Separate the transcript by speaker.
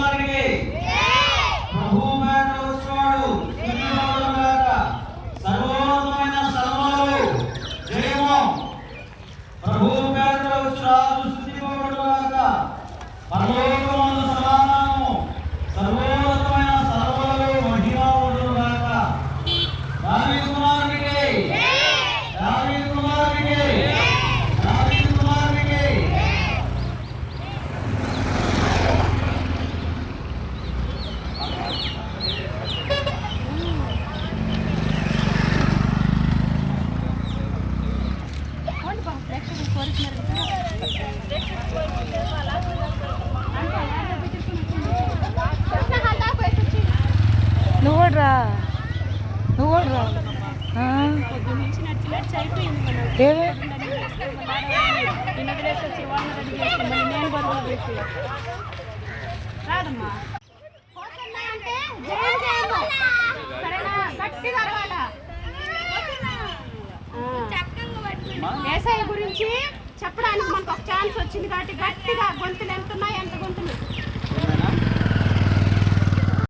Speaker 1: కుమారుడికి ప్రభువు పేరట వచ్చేవాడు సర్వోన్నతమైన స్థలములు జయము. ప్రభువు పేరట వచ్చాడు స్తుతింపబడుగాక. పరలోకమందు సమాధానము సర్వోన్నతమైన స్థలములు మహిమ ఉండుగాక. దావీదు కుమారుడికి దావీదు కుమారుడికి దావీదు కుమారుడికి
Speaker 2: నువ్వు కూడా రా, నువ్వు కూడా రా.
Speaker 3: వ్యవసాయం గురించి చెప్పడానికి మనకు ఒక ఛాన్స్ వచ్చింది కాబట్టి గట్టిగా గొంతులు ఎంత ఉన్నాయి ఎంత గొంతులు